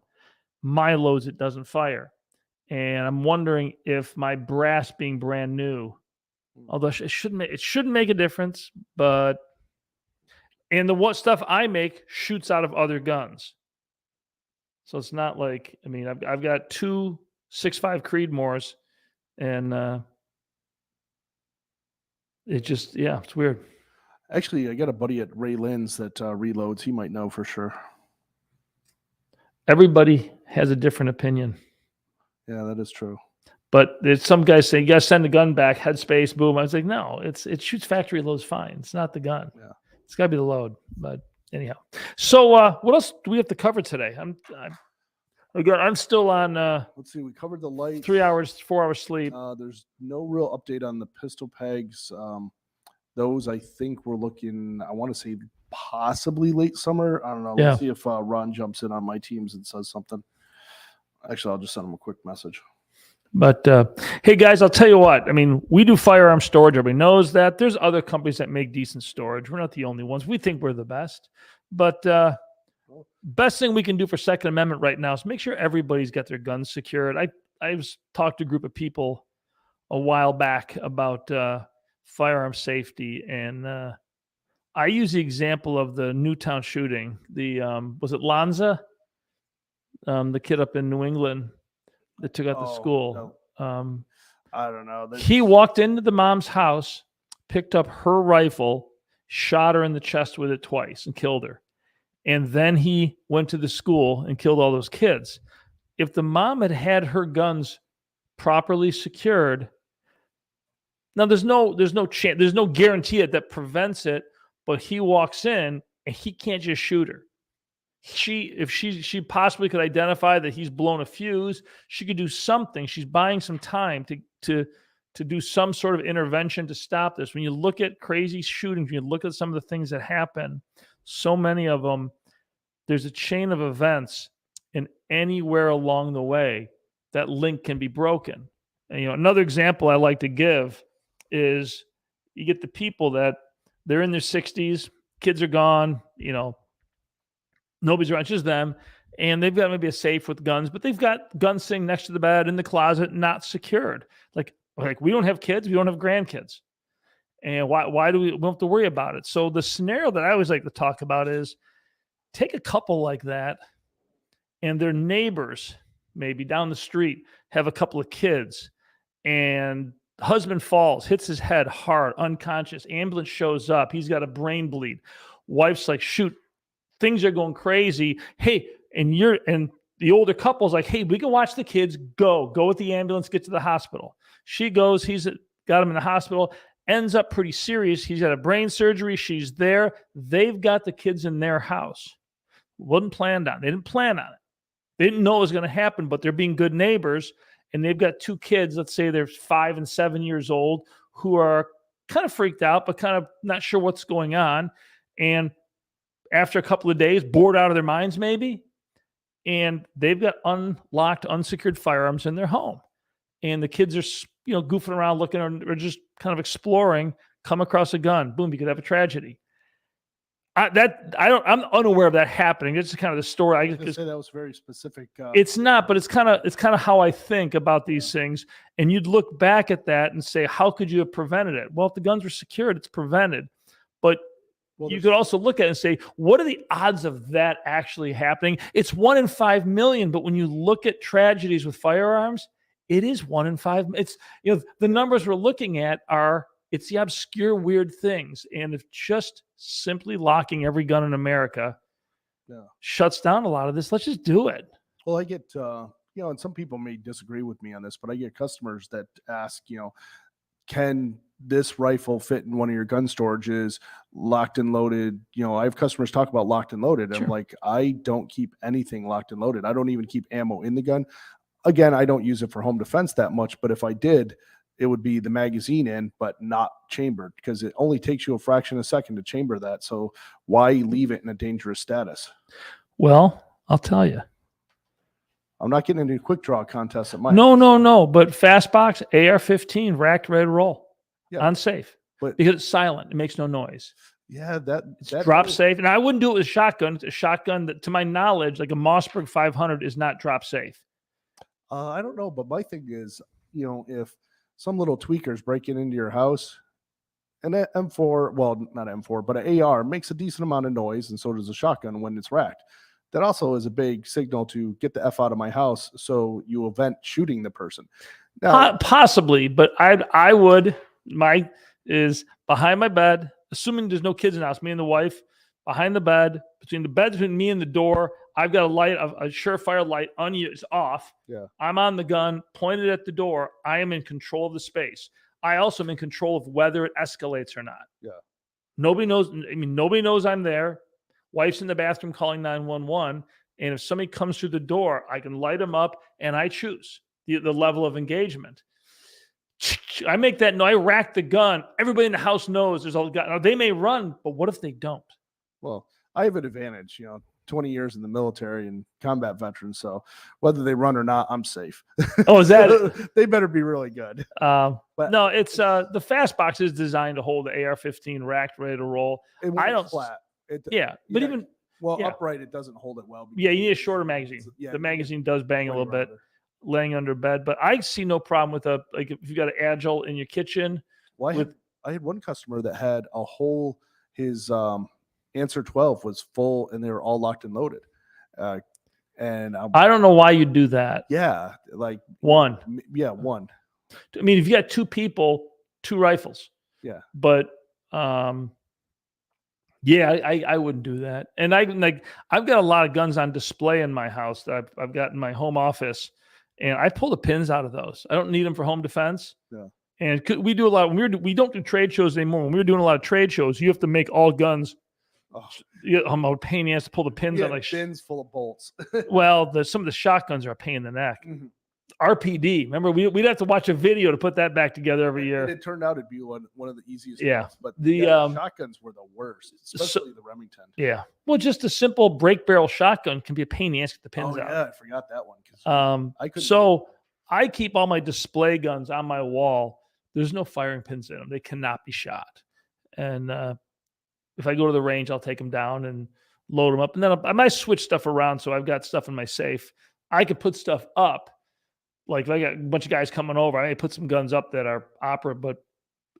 My loads, it doesn't fire, and I'm wondering if my brass being brand new, although it shouldn't make a difference, but what stuff I make shoots out of other guns, so it's not like I've got 2 6.5 Creedmoors, and it's weird. Actually, I got a buddy at Ray Lynn's that reloads. He might know for sure. Everybody has a different opinion. Yeah, that is true. But there's some guys saying, you got to send the gun back, headspace, boom. I was like, no, it shoots factory loads fine. It's not the gun. Yeah. It's got to be the load. But anyhow. So what else do we have to cover today? I'm still on. Let's see. We covered the light. 3 hours, 4 hours sleep. There's no real update on the pistol pegs. Those, I think we're looking, I want to say possibly late summer. I don't know. Yeah. Let's see if Ron jumps in on my teams and says something. Actually, I'll just send him a quick message. But hey, guys, I'll tell you what. We do firearm storage. Everybody knows that. There's other companies that make decent storage. We're not the only ones. We think we're the best. But best thing we can do for Second Amendment right now is make sure everybody's got their guns secured. I talked to a group of people a while back about firearm safety, and I use the example of the Newtown shooting. Was it Lanza, the kid up in New England that took out the school? No. I don't know. He walked into the mom's house, picked up her rifle, shot her in the chest with it twice, and killed her. And then he went to the school and killed all those kids. If the mom had her guns properly secured. Now there's no chance, there's no guarantee that prevents it, but he walks in and he can't just shoot her. If she possibly could identify that he's blown a fuse, she could do something. She's buying some time to do some sort of intervention to stop this. When you look at crazy shootings, when you look at some of the things that happen, so many of them, there's a chain of events, and anywhere along the way, that link can be broken. And another example I like to give is you get the people that they're in their 60s, kids are gone, nobody's around, it's just them, and they've got maybe a safe with guns, but they've got guns sitting next to the bed in the closet, not secured. Like we don't have kids, we don't have grandkids. And why do we don't have to worry about it? So the scenario that I always like to talk about is take a couple like that and their neighbors, maybe down the street, have a couple of kids, and husband falls, hits his head hard, unconscious. Ambulance shows up. He's got a brain bleed. Wife's like, shoot, things are going crazy. Hey, and the older couple's like, hey, we can watch the kids. Go with the ambulance, get to the hospital. She goes, he's got him in the hospital, ends up pretty serious. He's got a brain surgery. She's there. They've got the kids in their house. Wasn't planned on. They didn't plan on it. They didn't know it was going to happen, but they're being good neighbors. And they've got two kids, let's say they're 5 and 7 years old, who are kind of freaked out, but kind of not sure what's going on. And after a couple of days, bored out of their minds maybe, and they've got unlocked, unsecured firearms in their home. And the kids are, goofing around, looking, or just kind of exploring, come across a gun. Boom, you could have a tragedy. I'm unaware of that happening. It's kind of the story. I could say that was very specific. It's not, but it's kind of how I think about these things. And you'd look back at that and say, how could you have prevented it? Well, if the guns were secured, it's prevented. But you could also look at it and say, what are the odds of that actually happening? It's 1 in 5 million. But when you look at tragedies with firearms, it is 1 in 5. It's, the numbers we're looking at it's the obscure, weird things. And if just simply locking every gun in America shuts down a lot of this, let's just do it. Well, I get, and some people may disagree with me on this, but I get customers that ask, can this rifle fit in one of your gun storages, locked and loaded? I have customers talk about locked and loaded. Sure. I'm like, I don't keep anything locked and loaded. I don't even keep ammo in the gun. Again, I don't use it for home defense that much, but if I did, it would be the magazine in, but not chambered, because it only takes you a fraction of a second to chamber that. So why leave it in a dangerous status? Well, I'll tell you. I'm not getting into a quick draw contest at my No. But Fastbox AR-15 racked, ready to roll, unsafe, because it's silent. It makes no noise. Yeah, it's drop safe. And I wouldn't do it with a shotgun. It's a shotgun that, to my knowledge, like a Mossberg 500, is not drop safe. I don't know, but my thing is, if some little tweaker's breaking into your house, and an M4, well, not M4, but an AR makes a decent amount of noise, and so does a shotgun when it's racked. That also is a big signal to get the F out of my house, so you event shooting the person. Now, possibly, but I would, is behind my bed, assuming there's no kids in the house, me and the wife, behind the bed, between me and the door, I've got a light, a surefire light, it's off. Yeah. I'm on the gun, pointed at the door. I am in control of the space. I also am in control of whether it escalates or not. Yeah. Nobody knows. Nobody knows I'm there. Wife's in the bathroom calling 911. And if somebody comes through the door, I can light them up, and I choose the level of engagement. I make that noise. I rack the gun. Everybody in the house knows there's a gun. Now, they may run, but what if they don't? Well, I have an advantage, 20 years in the military and combat veteran. So whether they run or not, I'm safe. Oh, is that it? They better be really good. But no, it's the Fastbox is designed to hold the AR-15 racked, ready to roll. I don't flat. But even upright, it doesn't hold it well. Yeah, you need a shorter magazine. The magazine does bang a little bit, laying under bed. But I see no problem with if you got an Agile in your kitchen. Well, I had one customer that had a whole his Answer 12 was full, and they were all locked and loaded. And I don't know why you do that. Yeah, like one. Yeah, one. I mean, if you got two people, 2 rifles. Yeah. But I wouldn't do that. And I've got a lot of guns on display in my house that I've got in my home office, and I pull the pins out of those. I don't need them for home defense. Yeah. And we do a lot. We don't do trade shows anymore. When we were doing a lot of trade shows, you have to make all guns. I'm a pain in the ass to pull the pins out, like pins full of bolts. Well, some of the shotguns are a pain in the neck. Mm-hmm. RPD. Remember, we'd have to watch a video to put that back together every year. And it turned out to be one of the easiest. Yeah, ones, but the shotguns were the worst, especially the Remington. Yeah, well, just a simple break barrel shotgun can be a pain in the ass to get the pins out. Yeah, I forgot that one. I keep all my display guns on my wall. There's no firing pins in them; they cannot be shot. And if I go to the range, I'll take them down and load them up. And then I might switch stuff around. So I've got stuff in my safe. I could put stuff up. Like if I got a bunch of guys coming over, I may put some guns up that are opera, but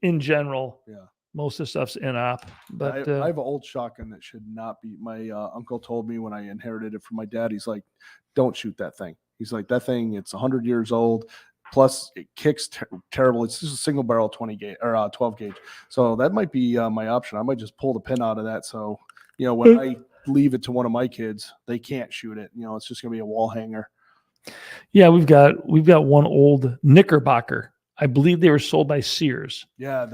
in general. Yeah. Most of the stuff's in-op, but I have an old shotgun that should not be. My uncle told me when I inherited it from my dad, he's like, don't shoot that thing. He's like, that thing, it's 100 years old. Plus it kicks terrible. It's just a single barrel 20 gauge or 12 gauge. So that might be my option. I might just pull the pin out of that. So, when I leave it to one of my kids, they can't shoot it. It's just going to be a wall hanger. yeah, we've got one old Knickerbocker. I believe they were sold by Sears. Yeah,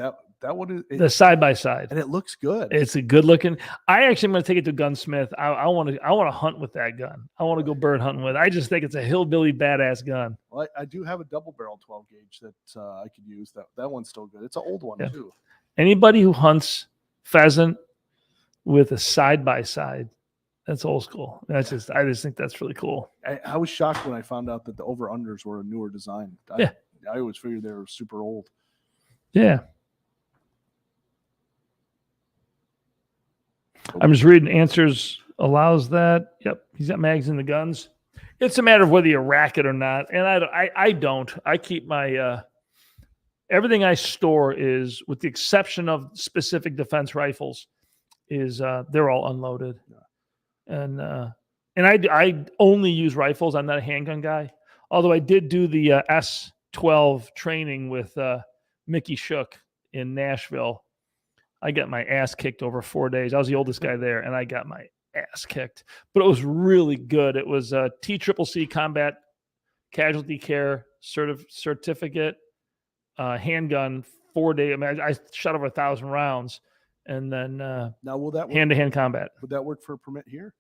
that one is the side by side, and it looks good. It's a good looking. I actually am going to take it to a gunsmith. I want to hunt with that gun. I want to go bird hunting with it. I just think it's a hillbilly badass gun. Well, I do have a double barrel 12 gauge that I could use. That one's still good. It's an old one too. Anybody who hunts pheasant with a side by side, that's old school. I just think that's really cool. I was shocked when I found out that the over unders were a newer design. I always figured they were super old. Yeah. I'm just reading answers allows that. Yep. He's got mags in the guns. It's a matter of whether you rack it or not. And I don't. I keep my everything I store is, with the exception of specific defense rifles, is they're all unloaded. And I only use rifles. I'm not a handgun guy. Although I did do the S12 training with Mickey Shook in Nashville. I got my ass kicked over 4 days. I was the oldest guy there, and I got my ass kicked. But it was really good. It was a TCCC Combat Casualty Care certificate, handgun, 4 day. I mean, I shot over 1,000 rounds, and then now will that hand-to-hand combat. Would that work for a permit here?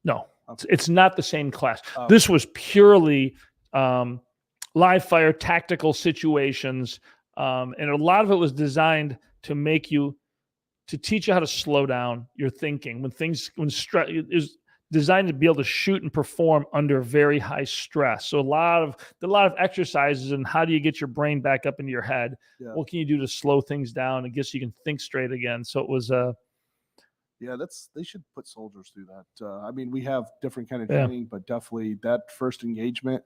No, it's not the same class. This was purely live fire tactical situations, and a lot of it was designed to teach you how to slow down your thinking is designed to be able to shoot and perform under very high stress. So a lot of exercises and how do you get your brain back up into your head? Yeah. What can you do to slow things down and get so you can think straight again? So it was they should put soldiers through that. I mean, we have different kind of training, but definitely that first engagement,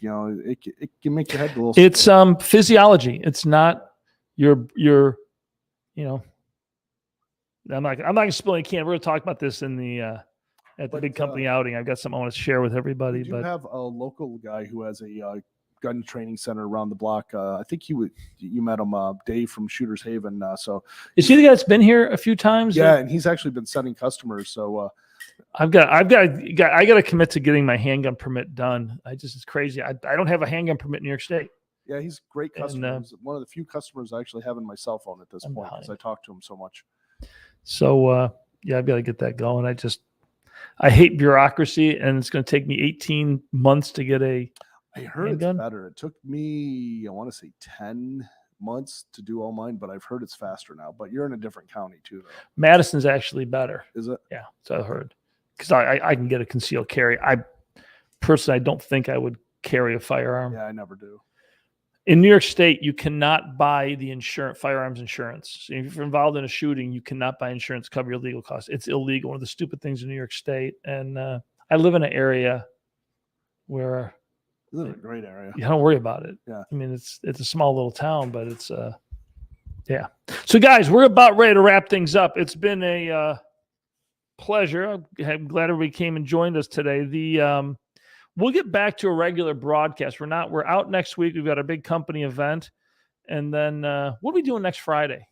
it can make your head a little. It's physiology. It's not your I'm not going to spill any can. We're going to talk about this in the at the big company outing. I've got something I want to share with everybody. We do have a local guy who has a gun training center around the block. I think you met him, Dave from Shooter's Haven. So is he the guy that's been here a few times? Yeah, and he's actually been sending customers. So I got to commit to getting my handgun permit done. It's crazy. I don't have a handgun permit in New York State. Yeah, he's a great customer. He's one of the few customers I actually have in my cell phone at this point because I talk to him so much. So I've got to get that going. I hate bureaucracy, and it's going to take me 18 months to get a. I heard handgun. It's better. It took me, I want to say 10 months to do all mine, but I've heard it's faster now. But you're in a different county too, though. Madison's actually better. Is it? Yeah, so I heard, because I can get a concealed carry. I don't think I would carry a firearm. Yeah, I never do. In New York State, you cannot buy the firearms insurance. So if you're involved in a shooting, you cannot buy insurance to cover your legal costs. It's illegal. One of the stupid things in New York State. And I live in an area where you live in a great area. You don't worry about it. Yeah. I mean, it's a small little town, but it's yeah. So guys, we're about ready to wrap things up. It's been a pleasure. I'm glad everybody came and joined us today. We'll get back to a regular broadcast. We're out next week. We've got a big company event. And then what are we doing next Friday?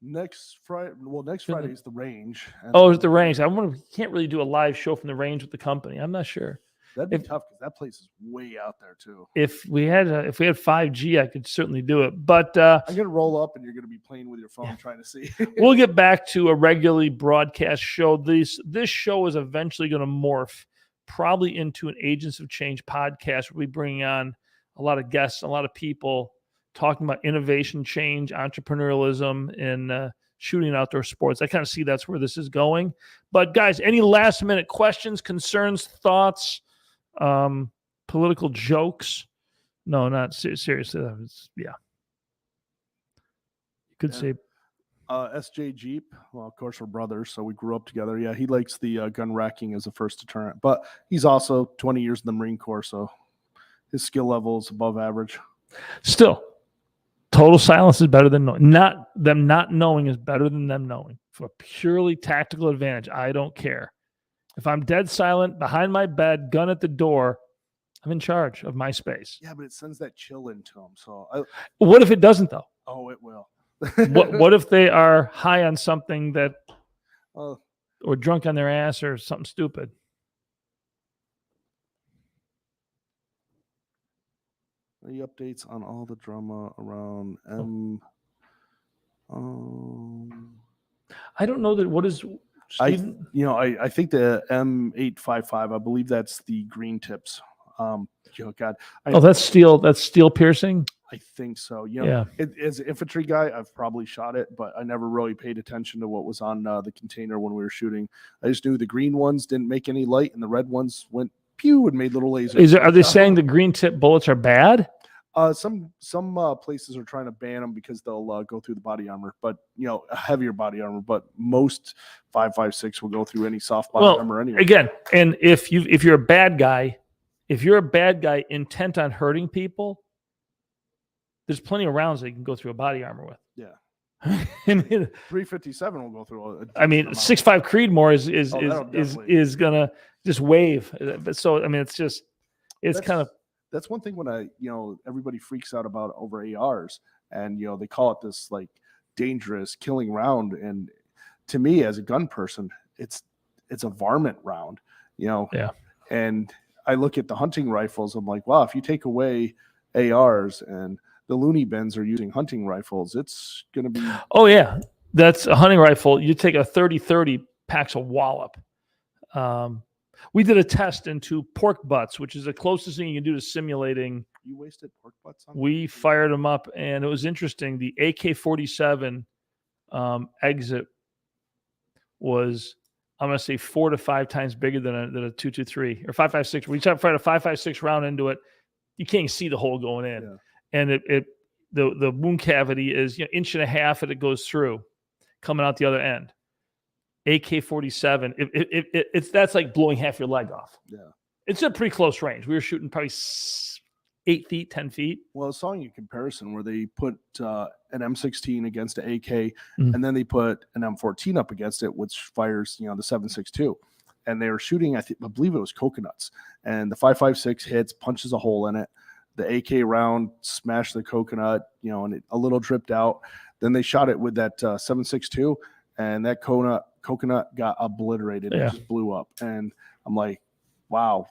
Next Friday is the range. It's the range. We can't really do a live show from the range with the company. I'm not sure. That'd be tough because that place is way out there too. If we had 5G, I could certainly do it. But I'm gonna roll up and you're gonna be playing with your phone trying to see. We'll get back to a regularly broadcast show. This show is eventually going to morph probably into an Agents of Change podcast. We'll be bringing on a lot of guests, a lot of people talking about innovation, change, entrepreneurialism, and shooting outdoor sports. I kind of see that's where this is going. But guys, any last minute questions, concerns, thoughts, political jokes? No, not seriously. You could say SJ Jeep. Well, of course, we're brothers, so we grew up together. Yeah, he likes the gun racking as a first deterrent, but he's also 20 years in the Marine Corps, so his skill level is above average. Still, Total silence is better than knowing. Not knowing is better than them knowing. For a purely tactical advantage, I don't care. If I'm dead silent behind my bed, gun at the door, I'm in charge of my space. Yeah, but it sends that chill into them. So, What if it doesn't, though? oh, it will. What if they are high on something that, Oh, or drunk on their ass or something stupid? any updates on all the drama around M? I don't know that. What is student? I think the M855. I believe that's the green tips. God, That's steel. That's steel piercing. I think so. Yeah. As an infantry guy, I've probably shot it, but I never really paid attention to what was on the container when we were shooting. I just knew the green ones didn't make any light, and the red ones went pew and made little lasers. Are they saying the green tip bullets are bad? Some places are trying to ban them because they'll go through the body armor, but a heavier body armor. But most 5.56 will go through any soft body armor anyway. Again, and if you're a bad guy, intent on hurting people, there's plenty of rounds that you can go through a body armor with. Yeah. I mean, 357 will go through. 6.5 Creedmoor is gonna just wave. But so I mean, that's one thing when everybody freaks out about over ARs, and they call it this like dangerous killing round, and to me as a gun person, it's a varmint round, Yeah. And I look at the hunting rifles, I'm like, wow, if you take away ARs and the loony bins are using hunting rifles, it's going to be. Oh yeah, that's a hunting rifle. You take a 30-30, packs a wallop. We did a test into pork butts, which is the closest thing you can do to simulating. You wasted pork butts on. We fired them up, and it was interesting. The AK-47 exit was, I'm going to say 4 to 5 times bigger than a 223 or 5.56. We fired a 5.56 round into it. You can't see the hole going in. Yeah. And the wound cavity is 1.5 inches and it goes through, coming out the other end. AK-47, it's that's like blowing half your leg off. Yeah, it's a pretty close range. We were shooting probably 8 feet, 10 feet. Well, I saw a comparison where they put an M16 against an AK, and then they put an M14 up against it, which fires the 7.62, and they were shooting. I believe it was coconuts, and the 5.56 hits, punches a hole in it. The AK round smashed the coconut, and a little dripped out. Then they shot it with that 7.62, and that coconut got obliterated. Yeah. It just blew up. And I'm like, wow,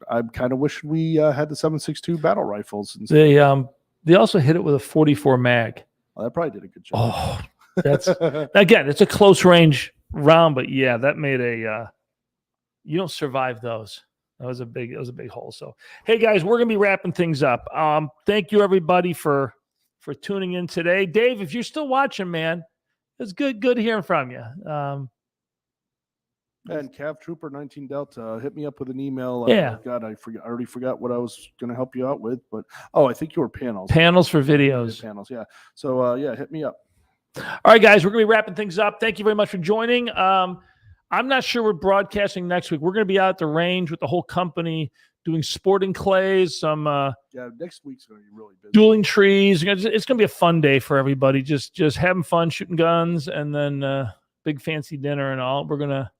I kind of wish we had the 7.62 battle rifles. They also hit it with a 44 mag. Well, that probably did a good job. Oh, that's again, it's a close range round, but yeah, that made you don't survive those. That was a big hole. So, hey guys, we're gonna be wrapping things up. Thank you everybody for tuning in today. Dave, if you're still watching, man, it's good hearing from you. And Cav Trooper 19 Delta, hit me up with an email. Yeah. God, I already forgot what I was gonna help you out with, but I think you were panels. Panels for videos. Panels, yeah. So hit me up. All right, guys, we're gonna be wrapping things up. Thank you very much for joining. I'm not sure we're broadcasting next week. We're going to be out at the range with the whole company doing sporting clays, some next week's going to be really busy. Dueling trees. It's going to be a fun day for everybody. Just having fun, shooting guns, and then big fancy dinner and all. We're going to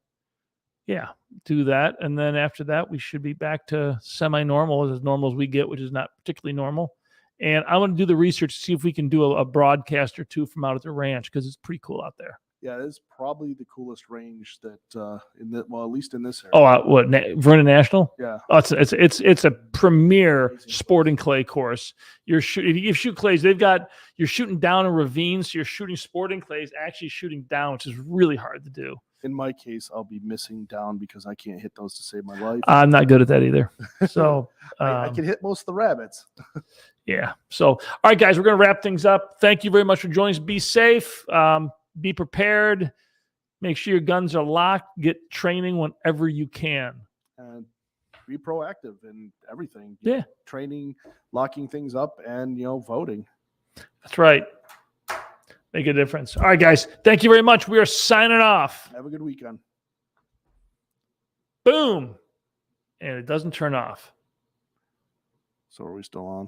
do that. And then after that, we should be back to semi-normal, as normal as we get, which is not particularly normal. And I want to do the research to see if we can do a broadcast or two from out at the ranch, because it's pretty cool out there. Yeah, it's probably the coolest range that at least in this area. Oh, Vernon National? Yeah. Oh, it's a premier sporting clay course. If you shoot clays, you're shooting down in ravines, so you're shooting sporting clays, actually shooting down, which is really hard to do. In my case, I'll be missing down because I can't hit those to save my life. I'm not good at that either. So I can hit most of the rabbits. Yeah. So, all right, guys, we're going to wrap things up. Thank you very much for joining us. Be safe. Be prepared. Make sure your guns are locked. Get training whenever you can. And be proactive in everything. Yeah. Training, locking things up, and voting. That's right. Make a difference. All right, guys. Thank you very much. We are signing off. Have a good weekend. Boom. And it doesn't turn off. So are we still on?